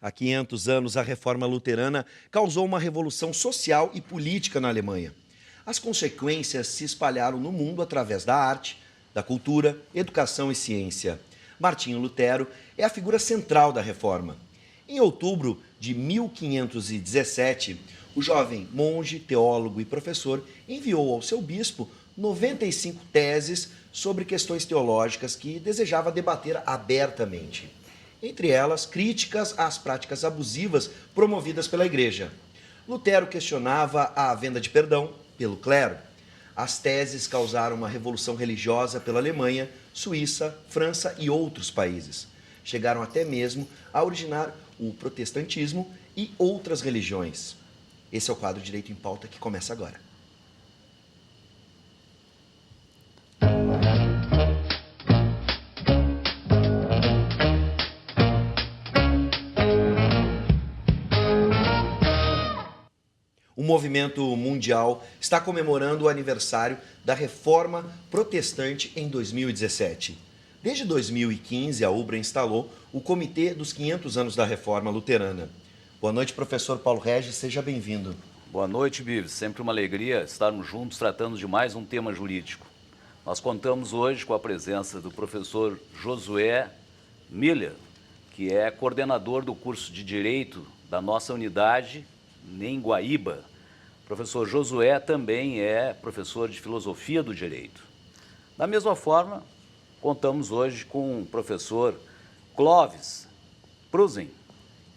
Há 500 anos, a reforma luterana causou uma revolução social e política na Alemanha. As consequências se espalharam no mundo através da arte, da cultura, educação e ciência. Martinho Lutero é a figura central da reforma. Em outubro de 1517, o jovem monge, teólogo e professor enviou ao seu bispo 95 teses sobre questões teológicas que desejava debater abertamente. Entre elas, críticas às práticas abusivas promovidas pela Igreja. Lutero questionava a venda de perdão pelo clero. As teses causaram uma revolução religiosa pela Alemanha, Suíça, França e outros países. Chegaram até mesmo a originar o protestantismo e outras religiões. Esse é o quadro Direito em Pauta que começa agora. O movimento mundial está comemorando o aniversário da Reforma Protestante em 2017. Desde 2015, a UBRA instalou o Comitê dos 500 anos da Reforma Luterana. Boa noite, professor Paulo Regis, seja bem-vindo. Boa noite, Bives. Sempre uma alegria estarmos juntos tratando de mais um tema jurídico. Nós contamos hoje com a presença do professor Josué Miller, que é coordenador do curso de Direito da nossa unidade em Guaíba. O professor Josué também é professor de Filosofia do Direito. Da mesma forma, contamos hoje com o professor Clóvis Prusen,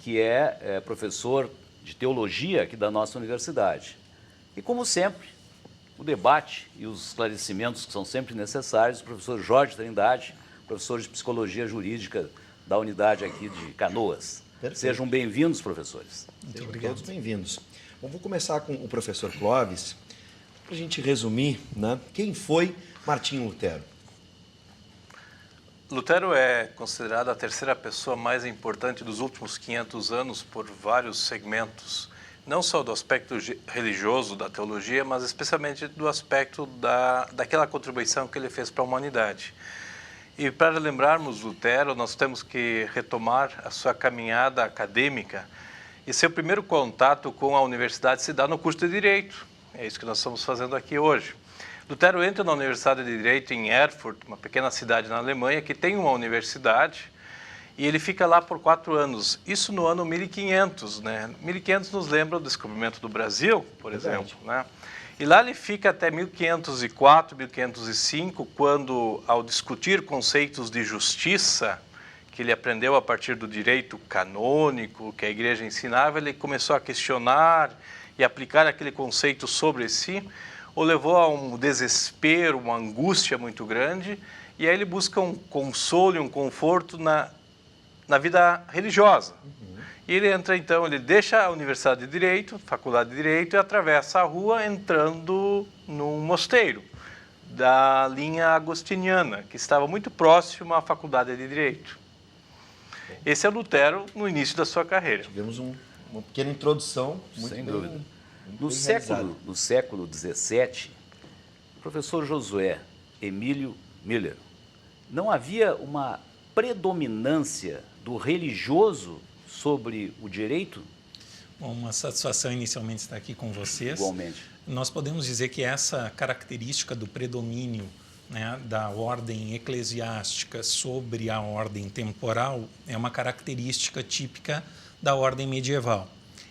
que é professor de Teologia aqui da nossa universidade. E, como sempre, o debate e os esclarecimentos que são sempre necessários, o professor Jorge Trindade, professor de Psicologia Jurídica da unidade aqui de Canoas. Perfeito. Sejam bem-vindos, professores. Muito obrigado. Todos bem-vindos. Bom, vou começar com o professor Clóvis, para a gente resumir, né? Quem foi Martinho Lutero? Lutero é considerado a terceira pessoa mais importante dos últimos 500 anos por vários segmentos, não só do aspecto religioso da teologia, mas especialmente do aspecto daquela contribuição que ele fez para a humanidade. E para lembrarmos Lutero, nós temos que retomar a sua caminhada acadêmica, e seu primeiro contato com a universidade se dá no curso de Direito. É isso que nós estamos fazendo aqui hoje. Lutero entra na Universidade de Direito em Erfurt, uma pequena cidade na Alemanha, que tem uma universidade, e ele fica lá por 4 anos. Isso no ano 1500, né? 1500 nos lembra o descobrimento do Brasil, por exemplo, né? E lá ele fica até 1504, 1505, quando, ao discutir conceitos de justiça, que ele aprendeu a partir do direito canônico que a igreja ensinava, ele começou a questionar e aplicar aquele conceito sobre si, o levou a um desespero, uma angústia muito grande, e aí ele busca um consolo e um conforto na vida religiosa. E ele entra, então, ele deixa a Universidade de Direito, Faculdade de Direito, e atravessa a rua entrando num mosteiro da linha agostiniana, que estava muito próximo à Faculdade de Direito. Esse é Lutero no início da sua carreira. Tivemos uma pequena introdução. Muito Sem bem, dúvida. muito No século XVII, o professor Josué Emílio Miller, não havia uma predominância do religioso sobre o direito? Bom, uma satisfação inicialmente estar aqui com vocês. Igualmente. Nós podemos dizer que essa característica do predomínio, né, da ordem eclesiástica sobre a ordem temporal é uma característica típica da ordem medieval.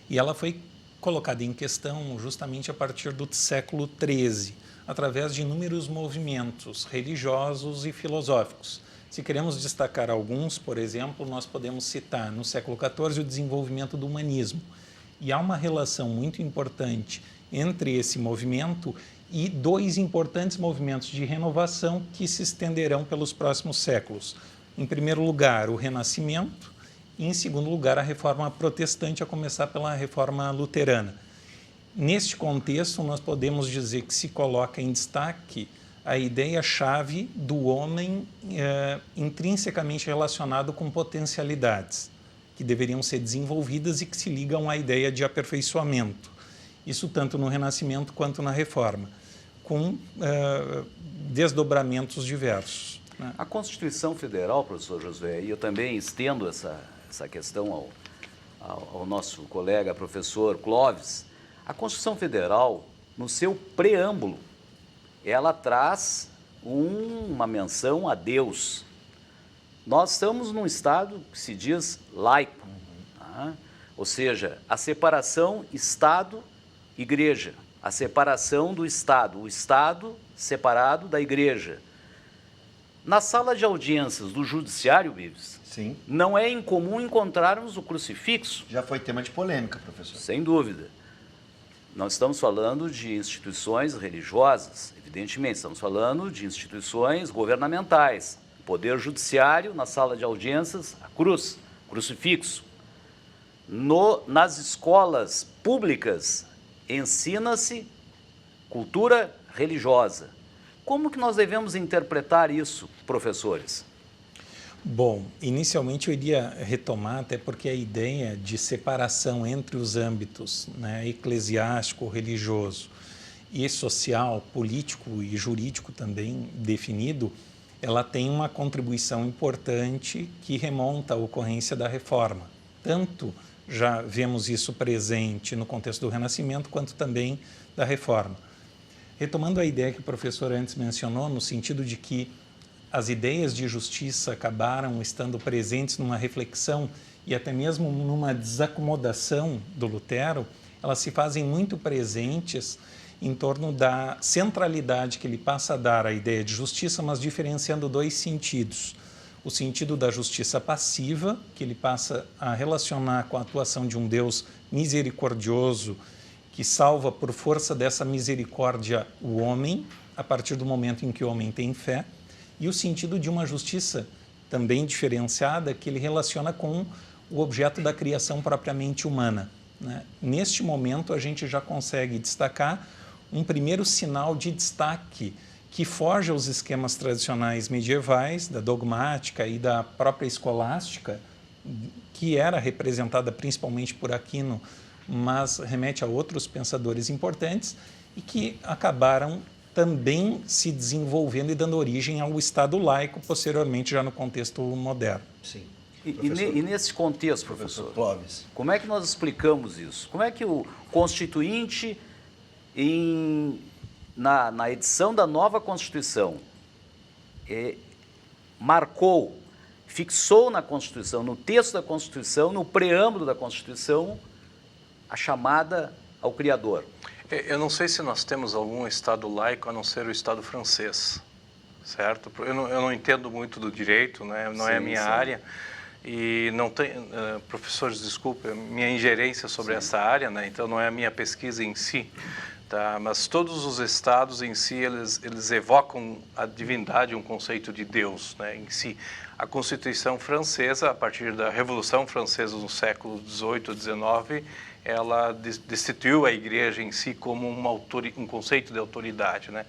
E ela foi colocada em questão justamente a partir do século XIII, através de inúmeros movimentos religiosos e filosóficos. Se queremos destacar alguns, por exemplo, nós podemos citar no século XIV o desenvolvimento do humanismo. E há uma relação muito importante entre esse movimento e 2 importantes movimentos de renovação que se estenderão pelos próximos séculos. Em primeiro lugar, o Renascimento e, em segundo lugar, a Reforma Protestante, a começar pela Reforma Luterana. Neste contexto, nós podemos dizer que se coloca em destaque a ideia-chave do homem intrinsecamente relacionado com potencialidades, que deveriam ser desenvolvidas e que se ligam à ideia de aperfeiçoamento. Isso tanto no Renascimento quanto na Reforma, com desdobramentos diversos, né? A Constituição Federal, professor Josué, e eu também estendo essa questão ao nosso colega professor Clóvis, a Constituição Federal, no seu preâmbulo, ela traz uma menção a Deus. Nós estamos num Estado que se diz laico, tá? Ou seja, a separação Estado-Igreja, a separação do Estado, o Estado separado da Igreja. Na sala de audiências do Judiciário, Bives, Sim. não é incomum encontrarmos o crucifixo. Já foi tema de polêmica, professor. Sem dúvida. Nós estamos falando de instituições religiosas, evidentemente, estamos falando de instituições governamentais. O Poder Judiciário, na sala de audiências, a cruz, crucifixo. Nas escolas públicas, ensina-se cultura religiosa. Como que nós devemos interpretar isso, professores? Bom, inicialmente eu iria retomar, até porque a ideia de separação entre os âmbitos, né, eclesiástico, religioso e social, político e jurídico também definido, ela tem uma contribuição importante que remonta à ocorrência da reforma. Tanto já vemos isso presente no contexto do Renascimento, quanto também da reforma. Retomando a ideia que o professor antes mencionou, no sentido de que as ideias de justiça acabaram estando presentes numa reflexão e até mesmo numa desacomodação do Lutero, elas se fazem muito presentes em torno da centralidade que ele passa a dar à ideia de justiça, mas diferenciando dois sentidos. O sentido da justiça passiva, que ele passa a relacionar com a atuação de um Deus misericordioso, que salva por força dessa misericórdia o homem, a partir do momento em que o homem tem fé, e o sentido de uma justiça também diferenciada, que ele relaciona com o objeto da criação propriamente humana, né? Neste momento, a gente já consegue destacar um primeiro sinal de destaque que foge aos esquemas tradicionais medievais, da dogmática e da própria escolástica, que era representada principalmente por Aquino, mas remete a outros pensadores importantes e que acabaram também se desenvolvendo e dando origem ao Estado laico, posteriormente já no contexto moderno. Sim. E nesse contexto, professor, Clóvis, como é que nós explicamos isso? Como é que o Constituinte, na edição da nova Constituição, marcou, fixou na Constituição, no texto da Constituição, no preâmbulo da Constituição, a chamada ao Criador? Eu não sei se nós temos algum Estado laico a não ser o Estado francês, certo? Eu não entendo muito do direito, né? Não é a minha área. E não tem, professores, desculpe, minha ingerência sobre essa área, né? Então não é a minha pesquisa em si, tá? Mas todos os estados em si, eles evocam a divindade, um conceito de Deus, né? Em si. A Constituição Francesa, a partir da Revolução Francesa no século XVIII, XIX, ela destituiu a Igreja em si como um conceito de autoridade, né?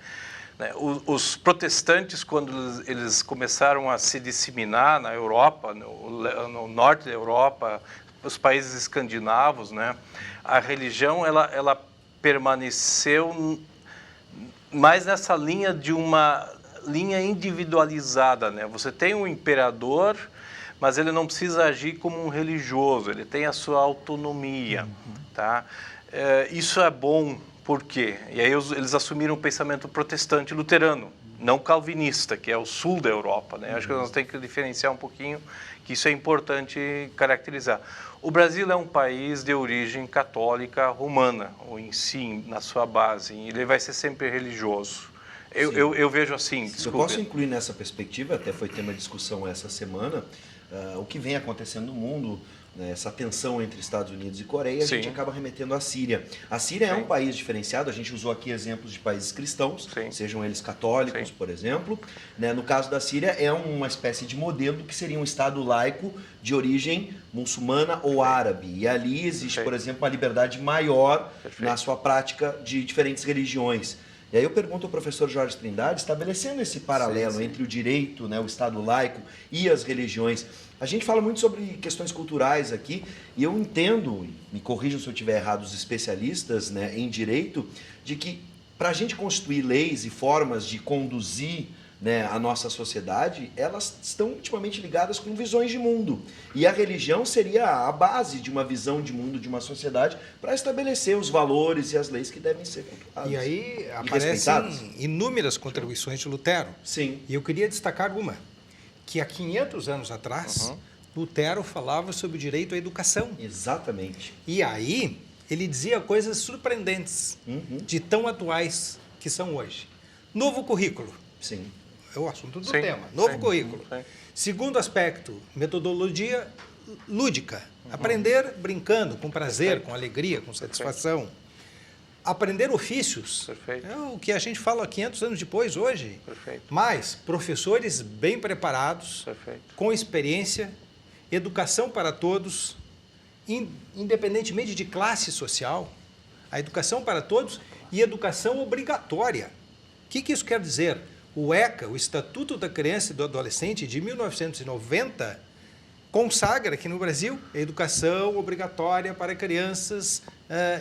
Os protestantes, quando eles começaram a se disseminar na Europa, no norte da Europa, os países escandinavos, né, a religião ela permaneceu mais nessa linha de uma linha individualizada, né? Você tem um imperador, mas ele não precisa agir como um religioso, ele tem a sua autonomia, tá? Isso é bom. Por quê? E aí eles assumiram o pensamento protestante luterano, não calvinista, que é o sul da Europa, né? Acho que nós temos que diferenciar um pouquinho, que isso é importante caracterizar. O Brasil é um país de origem católica romana, ou em si, na sua base, e ele vai ser sempre religioso. Eu vejo assim, desculpe. Eu posso incluir nessa perspectiva, até foi tema de discussão essa semana, o que vem acontecendo no mundo, né, essa tensão entre Estados Unidos e Coreia, a gente acaba remetendo à Síria. A Síria é um país diferenciado, a gente usou aqui exemplos de países cristãos, sejam eles católicos, por exemplo. Né, no caso da Síria, é uma espécie de modelo do que seria um Estado laico de origem muçulmana ou árabe. E ali existe, por exemplo, uma liberdade maior na sua prática de diferentes religiões. E aí eu pergunto ao professor Jorge Trindade, estabelecendo esse paralelo entre o direito, né, o Estado laico e as religiões. A gente fala muito sobre questões culturais aqui, e eu entendo, me corrijam se eu estiver errado, os especialistas, né, em direito, de que para a gente constituir leis e formas de conduzir, né, a nossa sociedade, elas estão intimamente ligadas com visões de mundo. E a religião seria a base de uma visão de mundo de uma sociedade para estabelecer os valores e as leis que devem ser cultuadas. E aí aparecem inúmeras contribuições de Lutero. Sim. E eu queria destacar uma, que há 500 anos atrás, Lutero falava sobre o direito à educação. Exatamente. E aí ele dizia coisas surpreendentes, de tão atuais que são hoje. Novo currículo. Sim. É o assunto do Sim, tema. Novo currículo. sim. Segundo aspecto, metodologia lúdica. Aprender brincando, com prazer, com alegria, com satisfação. Aprender ofícios. Perfeito. É o que a gente fala 500 anos depois, hoje. Perfeito. Mas professores bem preparados, Perfeito. com experiência, educação para todos, independentemente de classe social, a educação para todos e educação obrigatória. O que isso quer dizer? O ECA, o Estatuto da Criança e do Adolescente, de 1990, consagra aqui no Brasil a educação obrigatória para crianças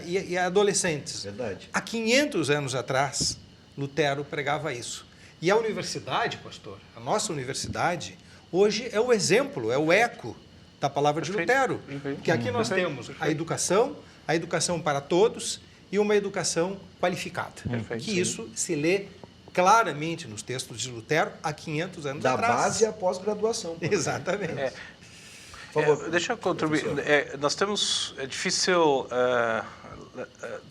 e adolescentes. Verdade. Há 500 anos atrás, Lutero pregava isso. E a universidade, pastor, a nossa universidade, hoje é o exemplo, é o eco da palavra de Lutero. Que aqui nós temos a educação para todos e uma educação qualificada. Que isso se lê claramente nos textos de Lutero há 500 anos Da atrás. base à pós-graduação. por exemplo. Exatamente. Por favor, deixa eu contribuir. professor. É difícil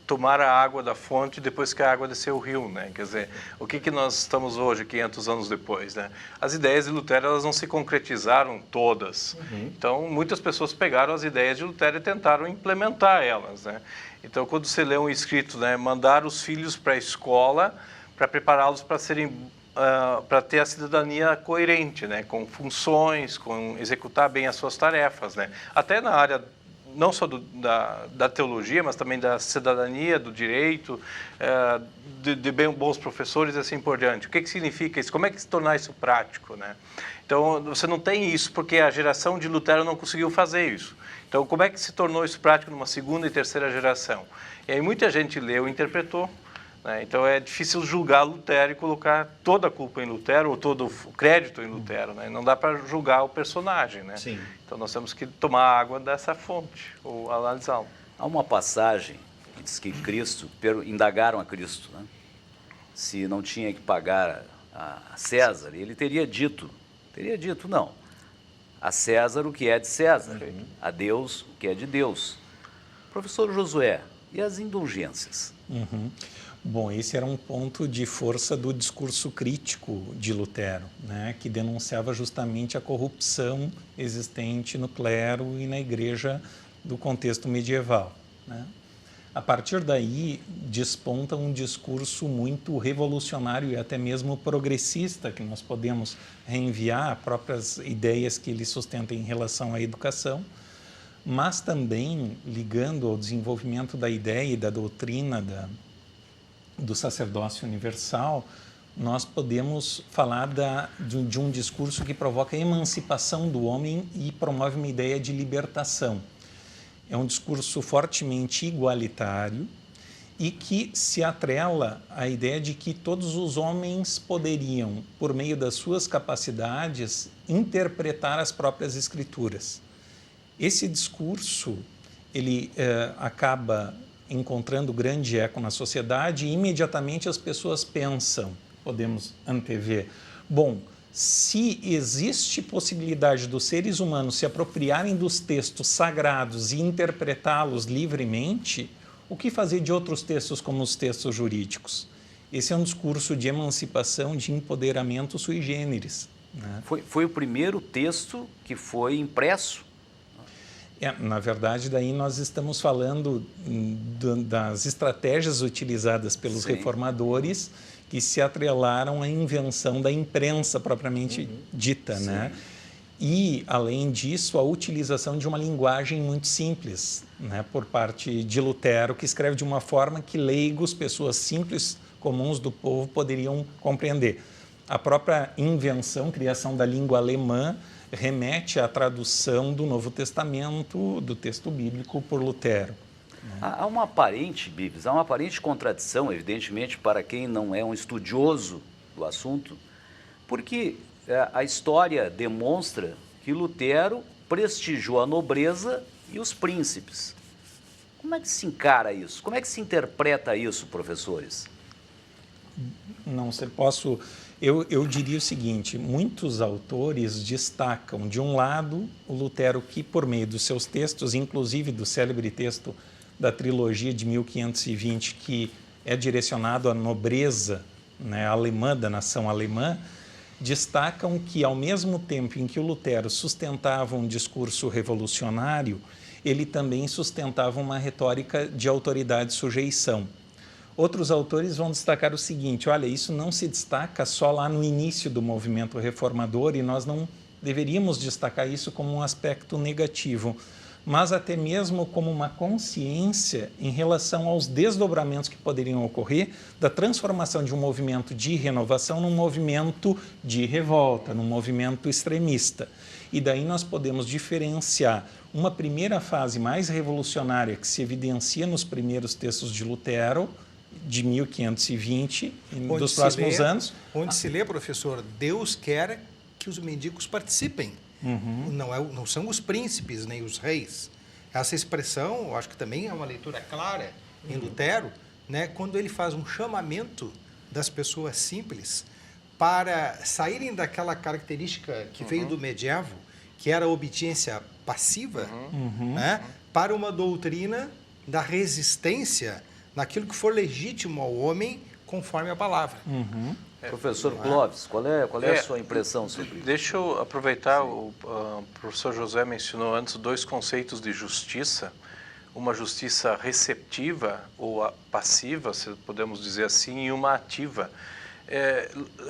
tomar a água da fonte depois que a água desceu o rio, né? Quer dizer, o que nós estamos hoje, 500 anos depois, né? As ideias de Lutero, elas não se concretizaram todas. Então, muitas pessoas pegaram as ideias de Lutero e tentaram implementar elas, né? Então, quando você lê um escrito, né, mandar os filhos para a escola para prepará-los para serem para ter a cidadania coerente, né, com funções, com executar bem as suas tarefas, né, até na área não só da teologia, mas também da cidadania, do direito, de bons professores e assim por diante. O que significa isso? Como é que se tornar isso prático, né? Então, você não tem isso porque a geração de Lutero não conseguiu fazer isso. Então, como é que se tornou isso prático numa segunda e terceira geração? E aí muita gente leu e interpretou. Então, é difícil julgar Lutero e colocar toda a culpa em Lutero ou todo o crédito em Lutero, né? Não dá para julgar o personagem, né? Sim. Então, nós temos que tomar a água dessa fonte, ou analisá-lo. Há uma passagem que diz que indagaram a Cristo, né? Se não tinha que pagar a César, ele teria dito não, a César o que é de César, a Deus o que é de Deus. Professor Josué, e as indulgências? Bom, esse era um ponto de força do discurso crítico de Lutero, né, que denunciava justamente a corrupção existente no clero e na igreja do contexto medieval, né? A partir daí, desponta um discurso muito revolucionário e até mesmo progressista, que nós podemos reenviar a próprias ideias que ele sustenta em relação à educação, mas também ligando ao desenvolvimento da ideia e da doutrina do sacerdócio universal, nós podemos falar de um discurso que provoca a emancipação do homem e promove uma ideia de libertação. É um discurso fortemente igualitário e que se atrela à ideia de que todos os homens poderiam, por meio das suas capacidades, interpretar as próprias escrituras. Esse discurso, ele acaba encontrando grande eco na sociedade e imediatamente as pessoas pensam, podemos antever, bom, se existe possibilidade dos seres humanos se apropriarem dos textos sagrados e interpretá-los livremente, o que fazer de outros textos como os textos jurídicos? Esse é um discurso de emancipação, de empoderamento sui generis, né? Foi o primeiro texto que foi impresso. Na verdade, daí nós estamos falando das estratégias utilizadas pelos reformadores que se atrelaram à invenção da imprensa propriamente dita, né? E, além disso, a utilização de uma linguagem muito simples, né, por parte de Lutero, que escreve de uma forma que leigos, pessoas simples, comuns do povo, poderiam compreender. A própria invenção, criação da língua alemã, remete à tradução do Novo Testamento, do texto bíblico, por Lutero. Há uma aparente, Bibis, há uma aparente contradição, evidentemente, para quem não é um estudioso do assunto, Porque a história demonstra que Lutero prestigiou a nobreza e os príncipes. Como é que se encara isso? Como é que se interpreta isso, professores? Não, você posso... Eu diria o seguinte, muitos autores destacam, de um lado, o Lutero que, por meio dos seus textos, inclusive do célebre texto da trilogia de 1520, que é direcionado à nobreza, né, alemã, da nação alemã, destacam que, ao mesmo tempo em que o Lutero sustentava um discurso revolucionário, ele também sustentava uma retórica de autoridade e sujeição. Outros autores vão destacar o seguinte, olha, isso não se destaca só lá no início do movimento reformador e nós não deveríamos destacar isso como um aspecto negativo, mas até mesmo como uma consciência em relação aos desdobramentos que poderiam ocorrer da transformação de um movimento de renovação num movimento de revolta, num movimento extremista. E daí nós podemos diferenciar uma primeira fase mais revolucionária que se evidencia nos primeiros textos de Lutero, de 1520, dos próximos anos. Onde se lê, professor, Deus quer que os mendigos participem. Não são os príncipes nem os reis. Essa expressão, eu acho que também é uma leitura clara em Lutero, né, quando ele faz um chamamento das pessoas simples para saírem daquela característica que veio do medievo, que era a obediência passiva, né, para uma doutrina da resistência naquilo que for legítimo ao homem conforme a palavra. Professor Clóvis, qual é a sua impressão sobre isso? Deixa eu aproveitar, o professor José mencionou antes 2 conceitos de justiça, uma justiça receptiva ou passiva, se podemos dizer assim, e uma ativa.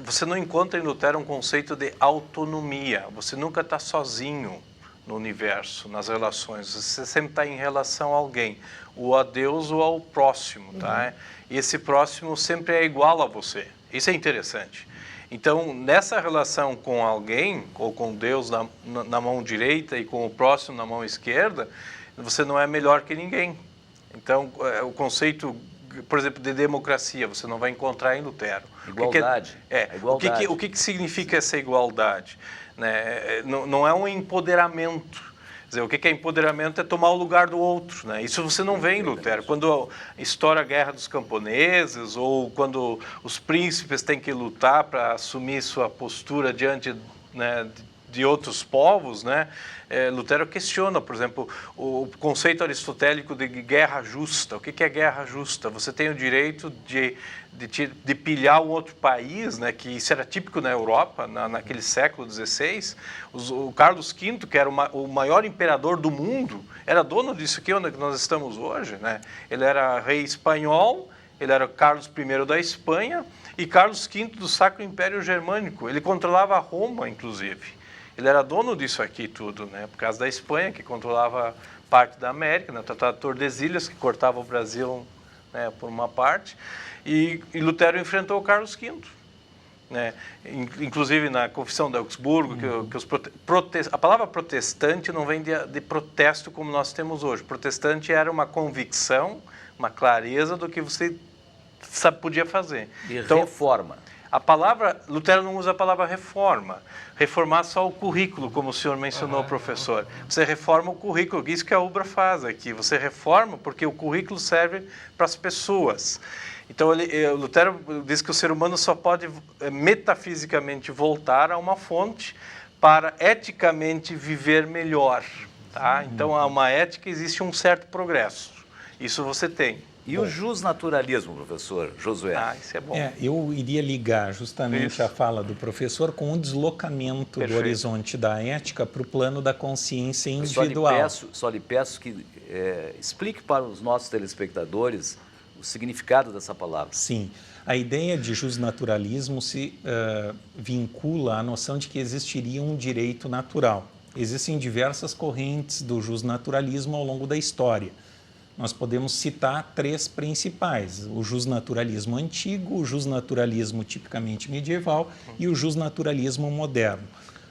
Você não encontra em Lutero um conceito de autonomia, você nunca está sozinho no universo, nas relações, você sempre está em relação a alguém, ou a Deus ou ao próximo, tá? E esse próximo sempre é igual a você. Isso é interessante. Então, nessa relação com alguém, ou com Deus na mão direita e com o próximo na mão esquerda, você não é melhor que ninguém. Então, o conceito, por exemplo, de democracia, você não vai encontrar em Lutero. Igualdade. Igualdade. O que significa essa igualdade? Né? Não é um empoderamento. Quer dizer, o que é empoderamento é tomar o lugar do outro, né? Isso você não vê em Lutero. Quando estoura a Guerra dos Camponeses ou quando os príncipes têm que lutar para assumir sua postura diante, né, de outros povos, né? Lutero questiona, por exemplo, o conceito aristotélico de guerra justa. O que é guerra justa? Você tem o direito de pilhar um outro país, né, que isso era típico na Europa, naquele século XVI. O Carlos V, que era o maior imperador do mundo, era dono disso aqui onde nós estamos hoje, né? Ele era rei espanhol, ele era Carlos I da Espanha e Carlos V do Sacro Império Germânico. Ele controlava Roma, inclusive. Ele era dono disso aqui tudo, né? Por causa da Espanha, que controlava parte da América, né? O Tratado de Tordesilhas, que cortava o Brasil, né, por uma parte. E Lutero enfrentou o Carlos V, né? Inclusive na Confissão de Augsburgo, a palavra protestante não vem de protesto como nós temos hoje. Protestante era uma convicção, uma clareza do que você podia fazer. E então, reforma. Lutero não usa a palavra reforma. Reformar só o currículo, como o senhor mencionou, professor. Você reforma o currículo, isso que a UBRA faz aqui. Você reforma porque o currículo serve para as pessoas. Então, Lutero diz que o ser humano só pode metafisicamente voltar a uma fonte para eticamente viver melhor. Tá? Então, há uma ética, existe um certo progresso. Isso você tem. E o justnaturalismo, professor Josué? Isso é bom. Eu iria ligar justamente a fala do professor com o deslocamento do horizonte da ética para o plano da consciência individual. Só lhe peço que explique para os nossos telespectadores o significado dessa palavra. Sim. A ideia de justnaturalismo se vincula à noção de que existiria um direito natural. Existem diversas correntes do justnaturalismo ao longo da história. Nós podemos citar 3 principais: o justnaturalismo antigo, o justnaturalismo tipicamente medieval e o justnaturalismo moderno.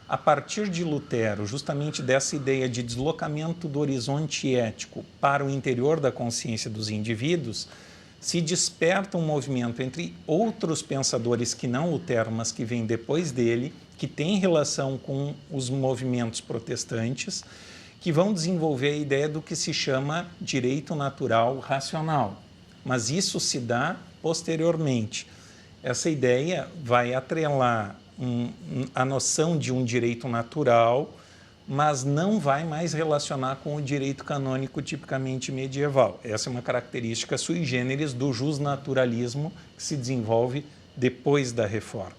A partir de Lutero, justamente dessa ideia de deslocamento do horizonte ético para o interior da consciência dos indivíduos, se desperta um movimento entre outros pensadores que não Lutero, mas que vêm depois dele, que tem relação com os movimentos protestantes, que vão desenvolver a ideia do que se chama direito natural racional. Mas isso se dá posteriormente. Essa ideia vai atrelar a noção de um direito natural, mas não vai mais relacionar com o direito canônico tipicamente medieval. Essa é uma característica sui generis do justnaturalismo que se desenvolve depois da Reforma.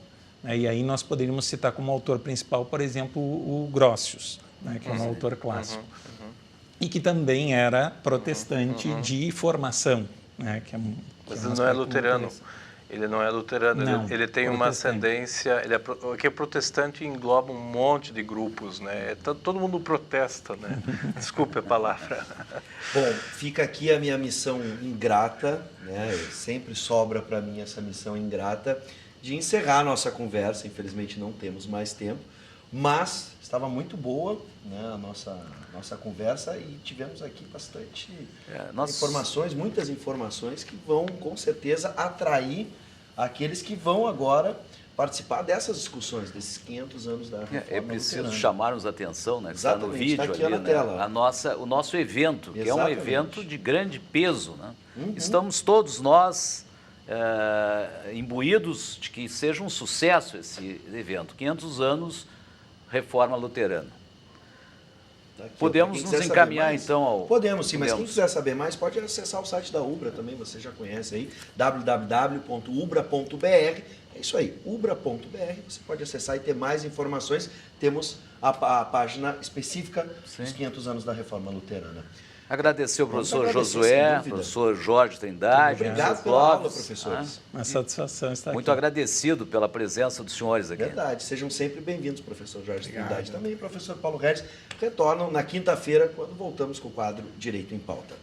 E aí nós poderíamos citar como autor principal, por exemplo, o Grotius, que é um autor clássico, e que também era protestante de formação. Mas ele não é luterano. Ele não é luterano, não, ele tem uma ascendência, que é protestante e engloba um monte de grupos, né? Todo mundo protesta, né? Desculpe a palavra. Bom, fica aqui a minha missão ingrata, né? Sempre sobra para mim essa missão ingrata de encerrar a nossa conversa. Infelizmente não temos mais tempo, mas estava muito boa, né, a nossa conversa, e tivemos aqui bastante informações, muitas informações que vão com certeza atrair aqueles que vão agora participar dessas discussões, desses 500 anos da Reforma É preciso luterana. chamarmos a atenção, né? Que está no vídeo está aqui ali, na tela. o nosso evento, que é um Exatamente. evento de grande peso, né? Estamos todos nós imbuídos de que seja um sucesso esse evento. 500 anos, Reforma Luterana. Tá aqui, Podemos quem nos quiser encaminhar saber mais, então ao... Podemos sim, mas quem Podemos. quiser saber mais pode acessar o site da Ubra também, você já conhece aí, www.ubra.br. É isso aí, ubra.br, você pode acessar e ter mais informações. Temos a página específica dos 500 anos da Reforma Luterana. Agradecer ao Vamos professor agradecer, sem Josué, dúvida. professor Jorge Trindade, Obrigado professor pela aula, Clóvis, professores. Uma satisfação estar Muito aqui. agradecido pela presença dos senhores aqui. Verdade, sejam sempre bem-vindos, professor Jorge Trindade também, professor Paulo Regis. Retornam na quinta-feira, quando voltamos com o quadro Direito em Pauta.